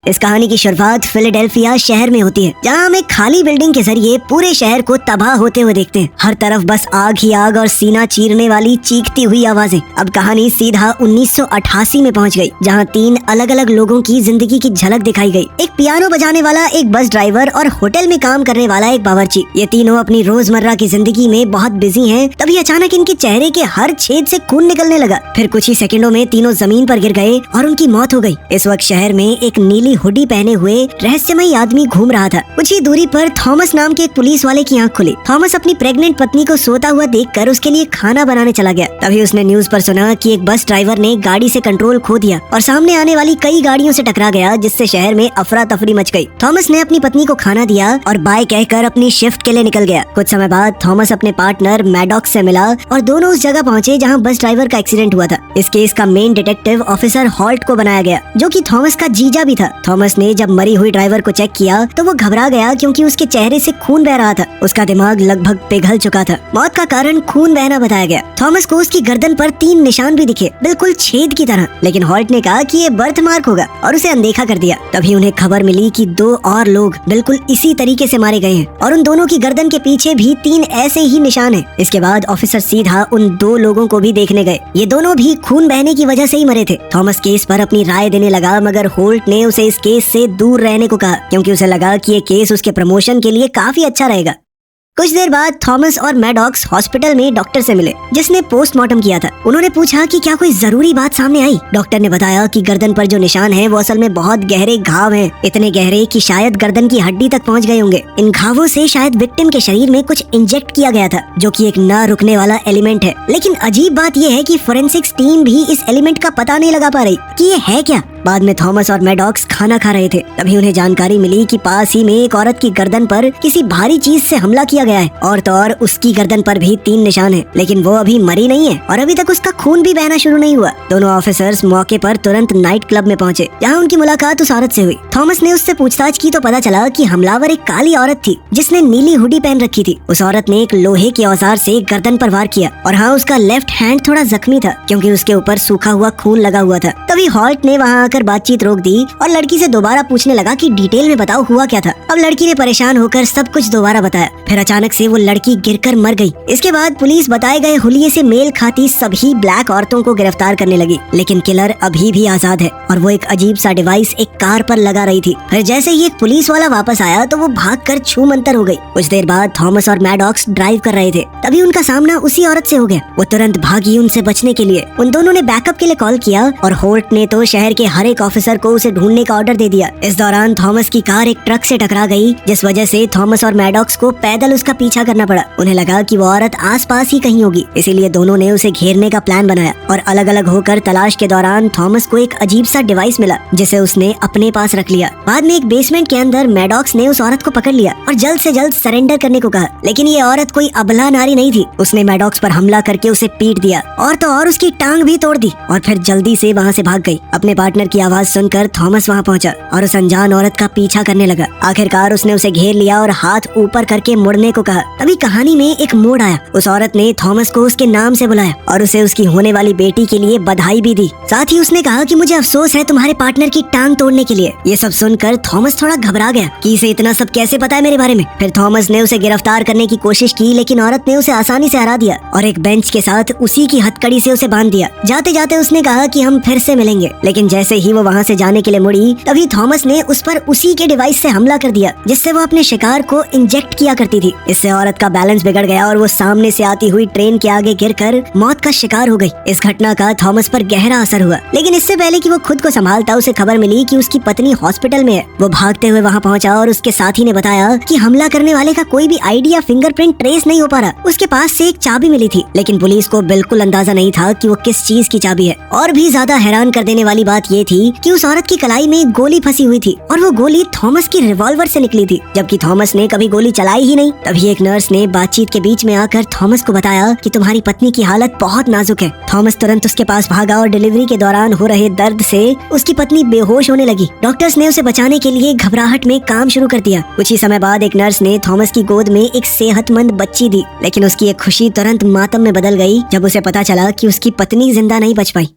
इस कहानी की शुरुआत फिलाडेल्फिया शहर में होती है, जहाँ हम एक खाली बिल्डिंग के जरिए पूरे शहर को तबाह होते हुए देखते हैं। हर तरफ बस आग ही आग और सीना चीरने वाली चीखती हुई आवाजें। अब कहानी सीधा 1988 में पहुँच गई, जहाँ 3 अलग अलग लोगों की जिंदगी की झलक दिखाई गई। एक पियानो बजाने वाला, एक बस ड्राइवर और होटल में काम करने वाला एक बावर्ची। ये तीनों अपनी रोजमर्रा की जिंदगी में बहुत बिजी हैं। तभी अचानक इनके चेहरे के हर छेद से खून निकलने लगा। फिर कुछ ही सेकंडों में तीनों जमीन पर गिर गए और उनकी मौत हो गई। इस वक्त शहर में एक नीली हुडी पहने हुए रहस्यमयी आदमी घूम रहा था। कुछ ही दूरी पर थॉमस नाम के एक पुलिस वाले की आंख खुली। थॉमस अपनी प्रेग्नेंट पत्नी को सोता हुआ देखकर उसके लिए खाना बनाने चला गया। तभी उसने न्यूज पर सुना कि एक बस ड्राइवर ने गाड़ी से कंट्रोल खो दिया और सामने आने वाली कई गाड़ियों से टकरा गया, जिससे शहर में अफरा तफरी मच गई। थॉमस ने अपनी पत्नी को खाना दिया और बाय कहकर अपनी शिफ्ट के लिए निकल गया। कुछ समय बाद थॉमस अपने पार्टनर मैडॉक्स से मिला और दोनों उस जगह पहुँचे जहाँ बस ड्राइवर का एक्सीडेंट हुआ था। इस केस का मेन डिटेक्टिव ऑफिसर हॉल्ट को बनाया गया, जो कि थॉमस का जीजा भी था। थॉमस ने जब मरी हुई ड्राइवर को चेक किया तो वो घबरा गया, क्योंकि उसके चेहरे से खून बह रहा था। उसका दिमाग लगभग पिघल चुका था। मौत का कारण खून बहना बताया गया। थॉमस को उसकी गर्दन पर 3 निशान भी दिखे, बिल्कुल छेद की तरह, लेकिन हॉल्ट ने कहा कि ये बर्थ मार्क होगा और उसे अनदेखा कर दिया। तभी उन्हें खबर मिली कि 2 और लोग बिल्कुल इसी तरीके से मारे गए हैं और उन दोनों की गर्दन के पीछे भी 3 ऐसे ही निशान हैं। इसके बाद ऑफिसर सीधा उन 2 लोगों को भी देखने गए। ये दोनों भी खून बहने की वजह से ही मरे थे। थॉमस केस पर अपनी राय देने लगा, मगर होल्ट ने उसे इस केस से दूर रहने को कहा, क्योंकि उसे लगा कि ये केस उसके प्रमोशन के लिए काफी अच्छा रहेगा। कुछ देर बाद थॉमस और मैडॉक्स हॉस्पिटल में डॉक्टर से मिले, जिसने पोस्टमार्टम किया था। उन्होंने पूछा कि क्या कोई जरूरी बात सामने आई। डॉक्टर ने बताया कि गर्दन पर जो निशान है वो असल में बहुत गहरे घाव हैं, इतने गहरे कि शायद गर्दन की हड्डी तक पहुंच गए होंगे। इन घावों से शायद विक्टिम के शरीर में कुछ इंजेक्ट किया गया था, जो कि एक न रुकने वाला एलिमेंट है। लेकिन अजीब बात यह है कि फोरेंसिक्स टीम भी इस एलिमेंट का पता नहीं लगा पा रही कि ये है क्या। बाद में थॉमस और मैडॉक्स खाना खा रहे थे, तभी उन्हें जानकारी मिली कि पास ही में एक औरत की गर्दन पर किसी भारी चीज से हमला किया गया है और तो और उसकी गर्दन पर भी 3 निशान हैं, लेकिन वो अभी मरी नहीं है और अभी तक उसका खून भी बहना शुरू नहीं हुआ। दोनों ऑफिसर्स मौके पर तुरंत नाइट क्लब में पहुंचे, जहां उनकी मुलाकात उस औरत से हुई। थॉमस ने उससे पूछताछ की तो पता चला कि हमलावर एक काली औरत थी, जिसने नीली हुडी पहन रखी थी। उस औरत ने एक लोहे के औजार से गर्दन पर वार किया और हाँ, उसका लेफ्ट हैंड थोड़ा जख्मी था, क्योंकि उसके ऊपर सूखा हुआ खून लगा हुआ था। तभी हॉल्ट ने वहाँ आकर बातचीत रोक दी और लड़की से दोबारा पूछने लगा कि डिटेल में बताओ हुआ क्या था। अब लड़की ने परेशान होकर सब कुछ दोबारा बताया। फिर अचानक से वो लड़की गिरकर मर गई। इसके बाद पुलिस बताए गए हुलिये से मेल खाती सभी ब्लैक औरतों को गिरफ्तार करने लगी, लेकिन किलर अभी भी आजाद है और वो एक अजीब सा डिवाइस एक कार पर लगा रही थी। फिर जैसे ही एक पुलिस वाला वापस आया तो वो भागकर छू मंतर हो गई। कुछ देर बाद थॉमस और मैडॉक्स ड्राइव कर रहे थे, तभी उनका सामना उसी औरत से हो गया। वो तुरंत भागी उनसे बचने के लिए। उन दोनों ने बैकअप के लिए कॉल किया और होल्ट ने तो शहर के हर एक ऑफिसर को उसे ढूंढने का ऑर्डर दे दिया। इस दौरान थॉमस की कार एक ट्रक से टकरा गई, जिस वजह से थॉमस और मैडॉक्स को पैदल उसका पीछा करना पड़ा। उन्हें लगा कि वो औरत आसपास ही कहीं होगी, इसीलिए दोनों ने उसे घेरने का प्लान बनाया और अलग अलग होकर तलाश के दौरान थॉमस को एक अजीब सा डिवाइस मिला, जिसे उसने अपने पास रख लिया। बाद में एक बेसमेंट के अंदर मैडॉक्स ने उस औरत को पकड़ लिया और जल्द से जल्द सरेंडर करने को कहा, लेकिन ये औरत कोई अबला नारी नहीं थी। उसने मैडॉक्स पर हमला करके उसे पीट दिया और तो और उसकी टांग भी तोड़ दी और फिर जल्दी से वहाँ से भाग गई। अपने पार्टनर की आवाज सुनकर थॉमस वहाँ पहुँचा और उस अनजान औरत का पीछा करने लगा। आखिरकार उसने उसे घेर लिया और हाथ ऊपर करके मुड़ने को कहा। तभी कहानी में एक मोड़ आया। उस औरत ने थॉमस को उसके नाम से बुलाया और उसे उसकी होने वाली बेटी के लिए बधाई भी दी। साथ ही उसने कहा कि मुझे अफसोस है तुम्हारे पार्टनर की टांग तोड़ने के लिए। ये सब सुनकर थॉमस थोड़ा घबरा गया कि इसे इतना सब कैसे पता है मेरे बारे में। फिर थॉमस ने उसे गिरफ्तार करने की कोशिश की, लेकिन औरत ने उसे आसानी से हरा दिया और एक बेंच के साथ उसी की हथकड़ी से उसे बांध दिया। जाते जाते उसने कहा कि हम फिर से मिलेंगे, लेकिन जैसे ही वो वहाँ से जाने के लिए मुड़ी, तभी थॉमस ने उस पर उसी के डिवाइस से हमला कर दिया, जिससे वो अपने शिकार को इंजेक्ट किया करती थी। इससे औरत का बैलेंस बिगड़ गया और वो सामने से आती हुई ट्रेन के आगे गिरकर मौत का शिकार हो गई। इस घटना का थॉमस पर गहरा असर हुआ, लेकिन इससे पहले कि वो खुद को संभालता, उसे खबर मिली कि उसकी पत्नी हॉस्पिटल में है। वो भागते हुए वहाँ पहुँचा और उसके साथी ने बताया कि हमला करने वाले का कोई भी आईडी या फिंगरप्रिंट ट्रेस नहीं हो पा रहा। उसके पास से एक चाबी मिली थी, लेकिन पुलिस को बिल्कुल अंदाजा नहीं था कि वो किस चीज की चाबी है। और भी ज्यादा हैरान कर देने वाली बात ये थी कि उस औरत की कलाई में एक गोली फंसी हुई थी और वो गोली थॉमस की रिवॉल्वर से निकली थी, जबकि थॉमस ने कभी गोली चलाई ही नहीं। तभी एक नर्स ने बातचीत के बीच में आकर थॉमस को बताया कि तुम्हारी पत्नी की हालत बहुत नाजुक है। थॉमस तुरंत उसके पास भागा और डिलीवरी के दौरान हो रहे दर्द से उसकी पत्नी बेहोश होने लगी। डॉक्टर्स ने उसे बचाने के लिए घबराहट में काम शुरू कर दिया। कुछ ही समय बाद एक नर्स ने थॉमस की गोद में एक सेहतमंद बच्ची दी, लेकिन उसकी एक खुशी तुरंत मातम में बदल गई जब उसे पता चला कि उसकी पत्नी जिंदा नहीं बच पाई।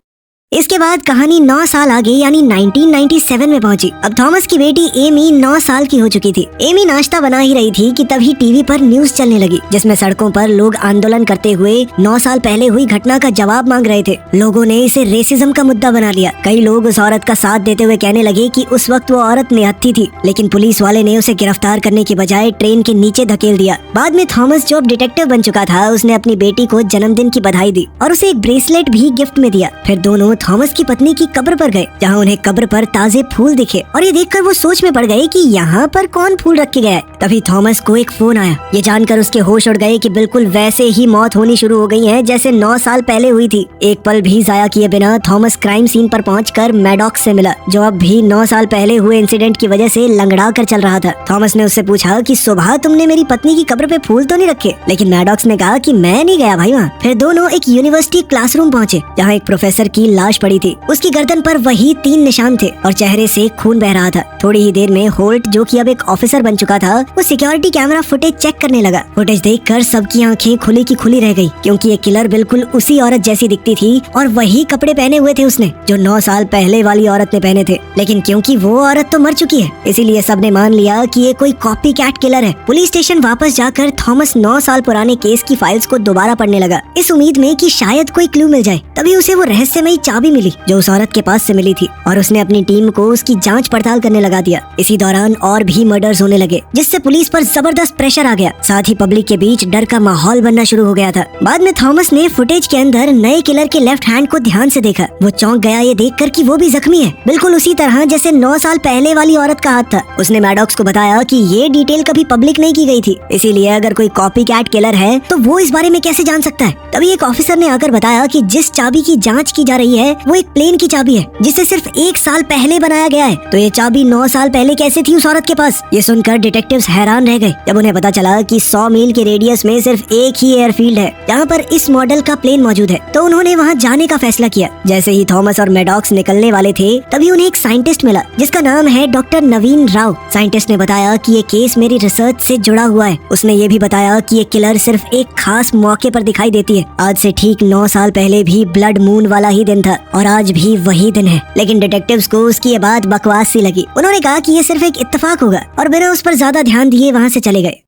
इसके बाद कहानी 9 साल आगे यानी 1997 में पहुंची। अब थॉमस की बेटी एमी 9 साल की हो चुकी थी। एमी नाश्ता बना ही रही थी कि तभी टीवी पर न्यूज चलने लगी, जिसमें सड़कों पर लोग आंदोलन करते हुए 9 साल पहले हुई घटना का जवाब मांग रहे थे। लोगों ने इसे रेसिज्म का मुद्दा बना लिया। कई लोग उस औरत का साथ देते हुए कहने लगे कि उस वक्त वो औरत निहत्थी थी, लेकिन पुलिस वाले ने उसे गिरफ्तार करने के बजाय ट्रेन के नीचे धकेल दिया। बाद में थॉमस, जो अब डिटेक्टिव बन चुका था, उसने अपनी बेटी को जन्मदिन की बधाई दी और उसे एक ब्रेसलेट भी गिफ्ट में दिया। फिर दोनों थॉमस की पत्नी की कब्र पर गए, जहाँ उन्हें कब्र पर ताजे फूल दिखे और ये देखकर वो सोच में पड़ गए कि यहाँ पर कौन फूल रख के गया है। तभी थॉमस को एक फोन आया। ये जानकर उसके होश उड़ गए कि बिल्कुल वैसे ही मौत होनी शुरू हो गई है जैसे 9 साल पहले हुई थी। एक पल भी जाया किए बिना थॉमस क्राइम सीन पर पहुंचकर मैडॉक्स से मिला, जो अब भी 9 साल पहले हुए इंसिडेंट की वजह से लंगड़ा कर चल रहा था। थॉमस ने उससे पूछा कि सुबह तुमने मेरी पत्नी की कब्र पे फूल तो नहीं रखे? लेकिन मैडॉक्स ने कहा कि मैं नहीं गया भाई वहाँ। फिर दोनों एक यूनिवर्सिटी क्लासरूम पहुँचे, जहाँ एक प्रोफेसर की लाश पड़ी थी। उसकी गर्दन पर वही 3 निशान थे और चेहरे से खून बह रहा था। थोड़ी ही देर में होल्ट, जो कि अब एक ऑफिसर बन चुका था, वो सिक्योरिटी कैमरा फुटेज चेक करने लगा। फुटेज देखकर सबकी आंखें खुली की खुली रह गई, क्योंकि ये किलर बिल्कुल उसी औरत जैसी दिखती थी और वही कपड़े पहने हुए थे उसने, जो 9 साल पहले वाली औरत ने पहने थे। लेकिन क्योंकि वो औरत तो मर चुकी है, इसीलिए सबने मान लिया कि ये कोई कॉपी कैट किलर है। पुलिस स्टेशन वापस जाकर थॉमस 9 साल पुराने केस की फाइल्स को दोबारा पढ़ने लगा, इस उम्मीद में कि शायद कोई क्लू मिल जाए। तभी उसे वो रहस्यमयी चाबी मिली जो उस औरत के पास से मिली थी, और उसने अपनी टीम को उसकी जांच पड़ताल करने लगा दिया। इसी दौरान और भी मर्डर्स होने लगे, जिससे पुलिस पर जबरदस्त प्रेशर आ गया। साथ ही पब्लिक के बीच डर का माहौल बनना शुरू हो गया था। बाद में थॉमस ने फुटेज के अंदर नए किलर के लेफ्ट हैंड को ध्यान से देखा। वो चौंक गया ये देखकर कि वो भी जख्मी है, बिल्कुल उसी तरह जैसे 9 साल पहले वाली औरत का हाथ था। उसने मैडॉक्स को बताया कि ये डिटेल कभी पब्लिक नहीं की गई थी, इसीलिए अगर कोई कॉपी कैट किलर है तो वो इस बारे में कैसे जान सकता है। तभी एक ऑफिसर ने आकर बताया कि जिस चाबी की जांच की जा रही है वो एक प्लेन की चाबी है, जिसे सिर्फ 1 साल पहले बनाया गया है। तो ये चाबी 9 साल पहले कैसे थी उस औरत के पास? ये सुनकर डिटेक्टिव्स हैरान रह गए जब उन्हें पता चला कि 100 मील के रेडियस में सिर्फ एक ही एयरफील्ड है जहाँ पर इस मॉडल का प्लेन मौजूद है। तो उन्होंने वहाँ जाने का फैसला किया। जैसे ही थॉमस और मैडॉक्स निकलने वाले थे, तभी उन्हें एक साइंटिस्ट मिला जिसका नाम है डॉक्टर नवीन राव। साइंटिस्ट ने बताया कि ये केस मेरी रिसर्च से जुड़ा हुआ है। उसने ये भी बताया कि ये किलर सिर्फ एक खास मौके पर दिखाई देती है। आज से ठीक 9 साल पहले भी ब्लड मून वाला ही दिन था और आज भी वही दिन है। लेकिन डिटेक्टिव्स को उसकी ये बात बकवास सी लगी। उन्होंने कहा कि ये सिर्फ एक इत्तेफाक होगा और बिना उस पर ज्यादा ध्यान दिए वहाँ से चले गए।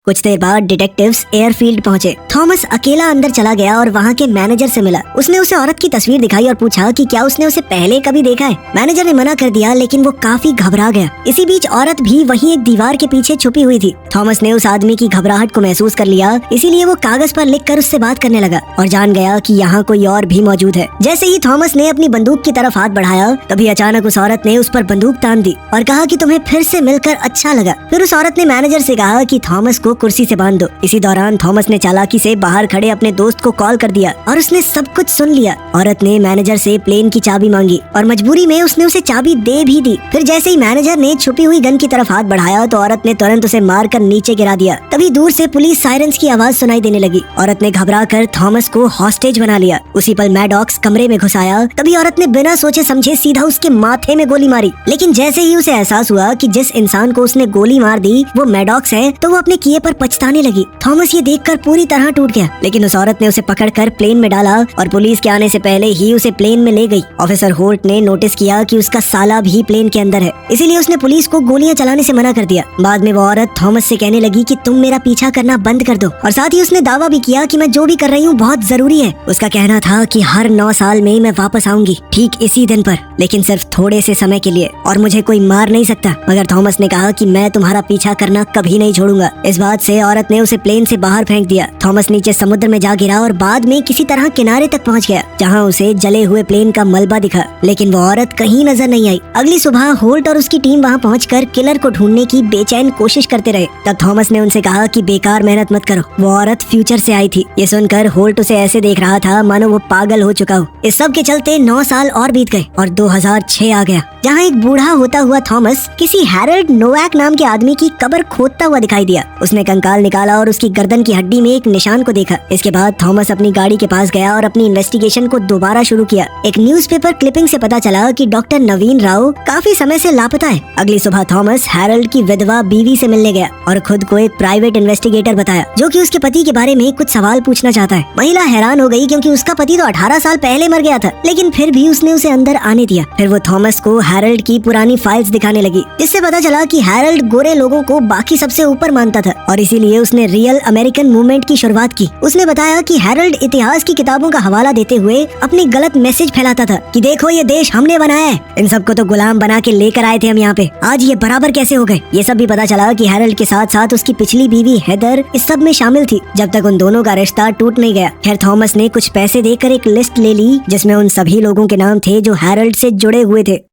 कुछ देर बाद डिटेक्टिव्स एयरफील्ड पहुंचे। थॉमस अकेला अंदर चला गया और वहाँ के मैनेजर से मिला। उसने उसे औरत की तस्वीर दिखाई और पूछा कि क्या उसने उसे पहले कभी देखा है। मैनेजर ने मना कर दिया, लेकिन वो काफी घबरा गया। इसी बीच औरत भी वहीं एक दीवार के पीछे छुपी हुई थी। थॉमस ने उस आदमी की घबराहट को महसूस कर लिया, इसीलिए वो कागज पर लिखकर उससे बात करने लगा और जान गया कि यहाँ कोई और भी मौजूद है। जैसे ही थॉमस ने अपनी बंदूक की तरफ हाथ बढ़ाया, तभी अचानक उस औरत ने उस पर बंदूक तान दी और कहा कि तुम्हें फिर से मिलकर अच्छा लगा। फिर उस औरत ने मैनेजर से कहा कि थॉमस को कुर्सी से बांध दो। इसी दौरान थॉमस ने चालाकी से बाहर खड़े अपने दोस्त को कॉल कर दिया और उसने सब कुछ सुन लिया। औरत ने मैनेजर से प्लेन की चाबी मांगी और मजबूरी में उसने उसे चाबी दे भी दी। फिर जैसे ही मैनेजर ने छुपी हुई गन की तरफ हाथ बढ़ाया तो औरत ने तुरंत उसे मारकर नीचे गिरा दिया। तभी दूर से पुलिस सायरन्स की आवाज सुनाई देने लगी। औरत ने घबराकर थॉमस को हॉस्टेज बना लिया। उसी पल मैडॉक्स कमरे में घुस आया। तभी औरत ने बिना सोचे समझे सीधा उसके माथे में गोली मारी। लेकिन जैसे ही उसे एहसास हुआ कि जिस इंसान को उसने गोली मार दी वो मैडॉक्स है, तो वो अपने किए पर पछताने लगी। थॉमस ये देखकर पूरी तरह टूट गया, लेकिन उस औरत ने उसे पकड़कर प्लेन में डाला और पुलिस के आने से पहले ही उसे प्लेन में ले गई। ऑफिसर होल्ट ने नोटिस किया कि उसका साला भी प्लेन के अंदर है, इसीलिए उसने पुलिस को गोलियां चलाने से मना कर दिया। बाद में वो औरत थॉमस से कहने लगी कि तुम मेरा पीछा करना बंद कर दो, और साथ ही उसने दावा भी किया कि मैं जो भी कर रही हूँ बहुत जरूरी है। उसका कहना था कि हर 9 साल में मैं वापस आऊंगी, ठीक इसी दिन पर, लेकिन सिर्फ थोड़े से समय के लिए, और मुझे कोई मार नहीं सकता। मगर थॉमस ने कहा कि मैं तुम्हारा पीछा करना कभी नहीं छोड़ूंगा। इस बात से औरत ने उसे प्लेन से बाहर फेंक दिया। थॉमस नीचे समुद्र में जा गिरा और बाद में किसी तरह किनारे तक पहुंच गया, जहां उसे जले हुए प्लेन का मलबा दिखा, लेकिन वो औरत कहीं नजर नहीं आई। अगली सुबह होल्ट और उसकी टीम वहां पहुंचकर किलर को ढूंढने की बेचैन कोशिश करते रहे। तब थॉमस ने उनसे कहा कि बेकार मेहनत मत करो, वो औरत फ्यूचर से आई थी। ये सुनकर होल्ट उसे ऐसे देख रहा था मानो वो पागल हो चुका हो। इस सब के चलते 9 साल और बीत गए और 2006 आ गया, जहाँ एक बूढ़ा होता हुआ थॉमस किसी हैरल्ड नोवाक नाम के आदमी की कब्र खोदता हुआ दिखाई दिया। उसने कंकाल निकाला और उसकी गर्दन की हड्डी में एक निशान को देखा। इसके बाद थॉमस अपनी गाड़ी के पास गया और अपनी इन्वेस्टिगेशन को दोबारा शुरू किया। एक न्यूज़पेपर क्लिपिंग से पता चला कि डॉक्टर नवीन राव काफी समय से लापता है। अगली सुबह थॉमस हैरल्ड की विधवा बीवी से मिलने गया और खुद को एक प्राइवेट इन्वेस्टिगेटर बताया, जो कि उसके पति के बारे में कुछ सवाल पूछना चाहता है। महिला हैरान हो गई क्योंकि उसका पति तो 18 साल पहले मर गया था, लेकिन फिर भी उसने उसे अंदर आने दिया। फिर वो थॉमस को हैरल्ड की पुरानी फाइल्स दिखाने लगी, जिससे पता चला कि हैरल्ड गोरे लोगों को बाकी सबसे ऊपर मानता था और इसीलिए उसने रियल अमेरिकन मूवमेंट की शुरुआत की। उसने बताया कि हैरल्ड इतिहास की किताबों का हवाला देते हुए अपनी गलत मैसेज फैलाता था कि देखो ये देश हमने बनाया है, इन सबको तो गुलाम बना के लेकर आए थे हम यहाँ पे, आज ये बराबर कैसे हो गए। ये सब भी पता चला कि हैरल्ड के साथ साथ उसकी पिछली बीवी हेदर इस सब में शामिल थी, जब तक उन दोनों का रिश्ता टूट नहीं गया। खैर थॉमस ने कुछ पैसे देकर एक लिस्ट ले ली जिसमें उन सभी लोगों के नाम थे जो हैरल्ड से जुड़े हुए थे।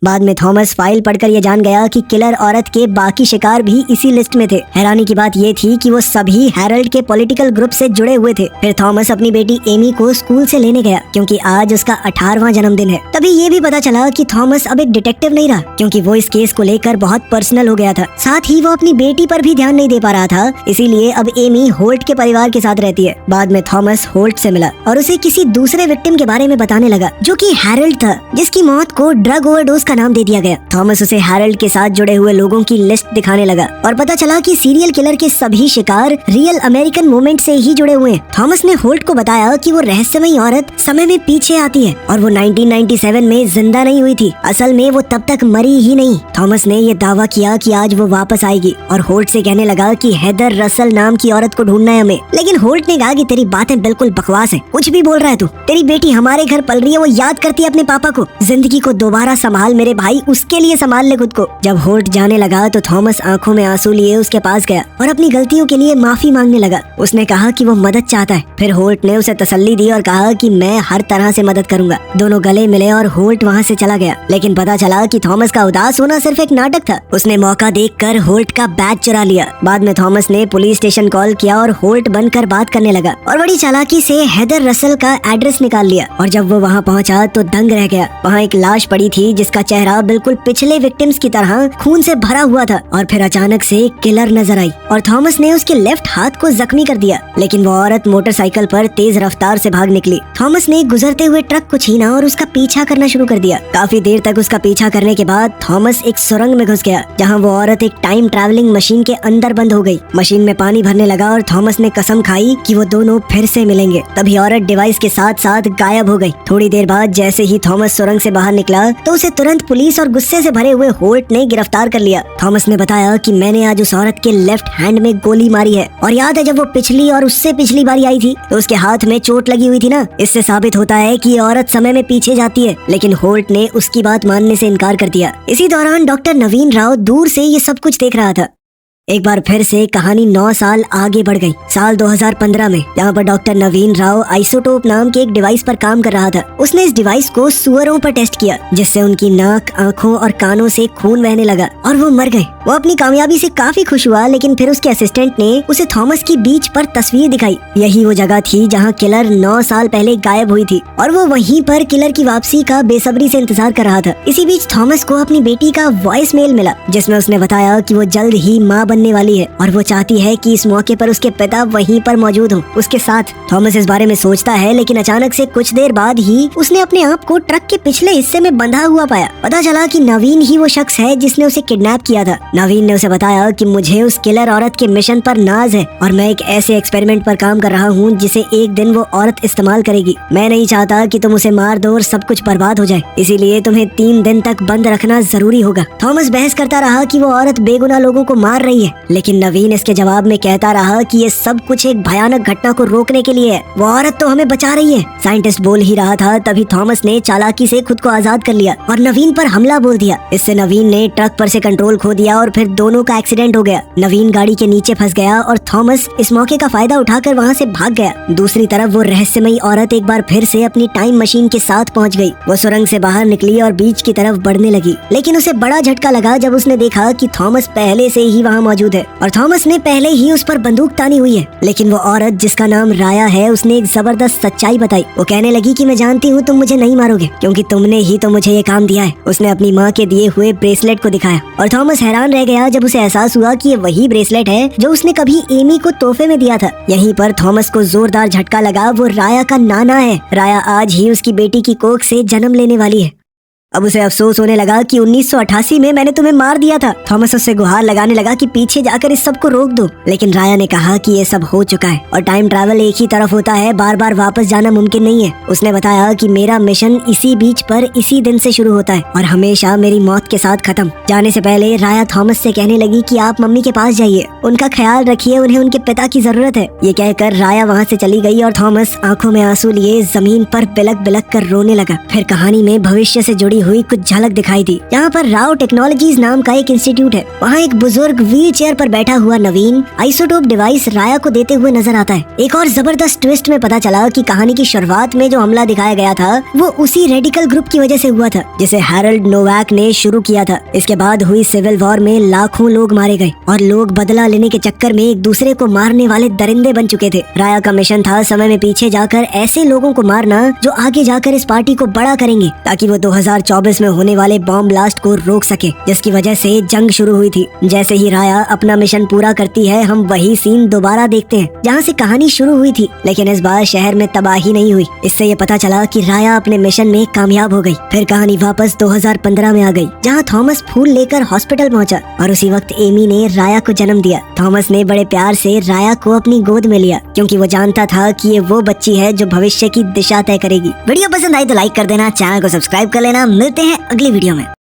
बाद में थॉमस फाइल पढ़कर ये जान गया कि किलर औरत के बाकी शिकार भी इसी लिस्ट में थे। हैरानी की बात ये थी कि वो सभी हैरल्ड के पॉलिटिकल ग्रुप से जुड़े हुए थे। फिर थॉमस अपनी बेटी एमी को स्कूल से लेने गया क्योंकि आज उसका 18वां जन्मदिन है। तभी ये भी पता चला कि थॉमस अब एक डिटेक्टिव नहीं रहा, क्योंकि वो इस केस को लेकर बहुत पर्सनल हो गया था। साथ ही वो अपनी बेटी पर भी ध्यान नहीं दे पा रहा था, इसीलिए अब एमी होल्ट के परिवार के साथ रहती है। बाद में थॉमस होल्ट से मिला और उसे किसी दूसरे विक्टिम के बारे में बताने लगा, जो कि हैरल्ड था, जिसकी मौत को ड्रग ओवरडोज का नाम दे दिया गया। थॉमस उसे हैरल्ड के साथ जुड़े हुए लोगों की लिस्ट दिखाने लगा और पता चला कि सीरियल किलर के सभी शिकार रियल अमेरिकन मूवमेंट से ही जुड़े हुए हैं। थॉमस ने होल्ट को बताया कि वो रहस्यमयी औरत समय में पीछे आती है और वो 1997 में जिंदा नहीं हुई थी, असल में वो तब तक मरी ही नहीं। थॉमस ने ये दावा किया कि आज वो वापस आएगी और होल्ट से कहने लगा कि हेदर रसल नाम की औरत को ढूंढना है हमें। लेकिन होल्ट ने कहा कि तेरी बातें बिल्कुल बकवास है, कुछ भी बोल रहा है तू, तेरी बेटी हमारे घर पल रही है, वो याद करती है अपने पापा को। जिंदगी को दोबारा संभाल मेरे भाई, उसके लिए संभाल ले खुद को। जब होल्ट जाने लगा तो थॉमस आंखों में आंसू लिए उसके पास गया और अपनी गलतियों के लिए माफी मांगने लगा। उसने कहा कि वो मदद चाहता है। फिर होल्ट ने उसे तसल्ली दी और कहा कि मैं हर तरह से मदद करूंगा। दोनों गले मिले और होल्ट वहाँ से चला गया। लेकिन पता चला कि थॉमस का उदास होना सिर्फ एक नाटक था। उसने मौका देखकर होल्ट का बैग चुरा लिया। बाद में थॉमस ने पुलिस स्टेशन कॉल किया और होल्ट बनकर बात करने लगा और बड़ी चालाकी से हेदर रसल का एड्रेस निकाल लिया। और जब वो वहाँ पहुँचा तो दंग रह गया। वहाँ एक लाश पड़ी थी जिसका चेहरा बिल्कुल पिछले विक्टिम्स की तरह खून से भरा हुआ था। और फिर अचानक से किलर नजर आई और थॉमस ने उसके लेफ्ट हाथ को जख्मी कर दिया। लेकिन वो औरत मोटरसाइकिल पर तेज रफ्तार से भाग निकली। थॉमस ने गुजरते हुए ट्रक को छीना और उसका पीछा करना शुरू कर दिया। काफी देर तक उसका पीछा करने के बाद थॉमस एक सुरंग में घुस गया, जहाँ वो औरत एक टाइम ट्रैवलिंग मशीन के अंदर बंद हो गई। मशीन में पानी भरने लगा और थॉमस ने कसम खाई कि वो दोनों फिर से मिलेंगे। तभी औरत डिवाइस के साथ साथ गायब हो गई। थोड़ी देर बाद जैसे ही थॉमस सुरंग से बाहर निकला तो उसे तुरंत पुलिस और गुस्से से भरे हुए होल्ट ने गिरफ्तार कर लिया। थॉमस ने बताया कि मैंने आज उस औरत के लेफ्ट हैंड में गोली मारी है और याद है जब वो पिछली और उससे पिछली बारी आई थी तो उसके हाथ में चोट लगी हुई थी ना। इससे साबित होता है कि ये औरत समय में पीछे जाती है। लेकिन होल्ट ने उसकी बात मानने से इनकार कर दिया। इसी दौरान डॉक्टर नवीन राव दूर से ये सब कुछ देख रहा था। एक बार फिर से कहानी 9 साल आगे बढ़ गई, साल 2015 में, जहाँ पर डॉक्टर नवीन राव आइसोटोप नाम के एक डिवाइस पर काम कर रहा था। उसने इस डिवाइस को सुअरों पर टेस्ट किया, जिससे उनकी नाक, आंखों और कानों से खून बहने लगा और वो मर गए। वो अपनी कामयाबी से काफी खुश हुआ, लेकिन फिर उसके असिस्टेंट ने उसे थॉमस की बीच पर तस्वीर दिखाई। यही वो जगह थी जहाँ किलर 9 साल पहले गायब हुई थी और वो वहीं पर किलर की वापसी का बेसब्री से इंतजार कर रहा था। इसी बीच थॉमस को अपनी बेटी का वॉइस मेल मिला, जिसमें उसने बताया कि वो जल्द ही माँ बनने वाली है और वो चाहती है कि इस मौके पर उसके पिता वहीं पर मौजूद हों उसके साथ। थॉमस इस बारे में सोचता है, लेकिन अचानक से कुछ देर बाद ही उसने अपने आप को ट्रक के पिछले हिस्से में बंधा हुआ पाया। पता चला कि नवीन ही वो शख्स है जिसने उसे किडनैप किया था। नवीन ने उसे बताया कि मुझे उस किलर औरत के मिशन पर नाज है और मैं एक ऐसे एक्सपेरिमेंट पर काम कर रहा हूँ जिसे एक दिन वो औरत इस्तेमाल करेगी। मैं नहीं चाहता कि तुम उसे मार दो और सब कुछ बर्बाद हो जाए, इसीलिए तुम्हें 3 दिन तक बंद रखना जरूरी होगा। थॉमस बहस करता रहा कि वो औरत बेगुनाह लोगों को मार रही है, लेकिन नवीन इसके जवाब में कहता रहा कि ये सब कुछ एक भयानक घटना को रोकने के लिए है। वो औरत तो हमें बचा रही है। साइंटिस्ट बोल ही रहा था, तभी थॉमस ने चालाकी से खुद को आजाद कर लिया और नवीन पर हमला बोल दिया। इससे नवीन ने ट्रक पर से कंट्रोल खो दिया और फिर दोनों का एक्सीडेंट हो गया। नवीन गाड़ी के नीचे फंस गया और थॉमस इस मौके का फायदा उठाकर वहाँ से भाग गया। दूसरी तरफ वो रहस्यमयी औरत एक बार फिर से अपनी टाइम मशीन के साथ पहुँच गई। वो सुरंग से बाहर निकली और बीच की तरफ बढ़ने लगी, लेकिन उसे बड़ा झटका लगा जब उसने देखा कि थॉमस पहले से ही वहाँ मौजूद है और थॉमस ने पहले ही उस पर बंदूक तानी हुई है। लेकिन वो औरत जिसका नाम राया है उसने एक जबरदस्त सच्चाई बताई। वो कहने लगी कि मैं जानती हूँ तुम मुझे नहीं मारोगे क्योंकि तुमने ही तो मुझे ये काम दिया है। उसने अपनी माँ के दिए हुए ब्रेसलेट को दिखाया और थॉमस हैरान रह गया जब उसे एहसास हुआ कि ये वही ब्रेसलेट है जो उसने कभी एमी को तोहफे में दिया था। यहीं पर थॉमस को जोरदार झटका लगा, वो राया का नाना है। राया आज ही उसकी बेटी की कोख से जन्म लेने वाली है। अब उसे अफसोस होने लगा कि 1988 में मैंने तुम्हें मार दिया था। थॉमस उससे गुहार लगाने लगा कि पीछे जाकर इस सब को रोक दो, लेकिन राया ने कहा कि ये सब हो चुका है और टाइम ट्रैवल एक ही तरफ होता है, बार बार वापस जाना मुमकिन नहीं है। उसने बताया कि मेरा मिशन इसी बीच पर इसी दिन से शुरू होता है और हमेशा मेरी मौत के साथ खत्म। जाने से पहले राया थॉमस से कहने लगी कि आप मम्मी के पास जाइए, उनका ख्याल रखिए, उन्हें उनके पिता की जरूरत है। ये कहकर राया वहाँ से चली गई और थॉमस आंखों में आंसू लिए जमीन पर बिलक बिलक कर रोने लगा। फिर कहानी में भविष्य से जुड़ी हुई कुछ झलक दिखाई दी। यहाँ पर राव टेक्नोलॉजीज नाम का एक इंस्टीट्यूट है। वहाँ एक बुजुर्ग व्हील चेयर पर बैठा हुआ नवीन आइसोटोप डिवाइस राया को देते हुए नजर आता है। एक और जबरदस्त ट्विस्ट में पता चला कि कहानी की शुरुआत में जो हमला दिखाया गया था वो उसी रेडिकल ग्रुप की वजह से हुआ था जिसे हैरोल्ड नोवाक ने शुरू किया था। इसके बाद हुई सिविल वॉर में लाखों लोग मारे गए और लोग बदला लेने के चक्कर में एक दूसरे को मारने वाले दरिंदे बन चुके थे। राया का मिशन था समय में पीछे जाकर ऐसे लोगों को मारना जो आगे जाकर इस पार्टी को बड़ा करेंगे ताकि वो 2024 में होने वाले बॉम्ब ब्लास्ट को रोक सके, जिसकी वजह से जंग शुरू हुई थी। जैसे ही राया अपना मिशन पूरा करती है हम वही सीन दोबारा देखते हैं जहाँ से कहानी शुरू हुई थी, लेकिन इस बार शहर में तबाही नहीं हुई। इससे ये पता चला कि राया अपने मिशन में कामयाब हो गई। फिर कहानी वापस 2015 में आ गई जहाँ थॉमस फूल लेकर हॉस्पिटल पहुँचा और उसी वक्त एमी ने राया को जन्म दिया। थॉमस ने बड़े प्यार से राया को अपनी गोद में लिया क्योंकि वो जानता था कि ये वो बच्ची है जो भविष्य की दिशा तय करेगी। वीडियो पसंद आई तो लाइक कर देना, चैनल को सब्सक्राइब कर लेना। मिलते हैं अगली वीडियो में।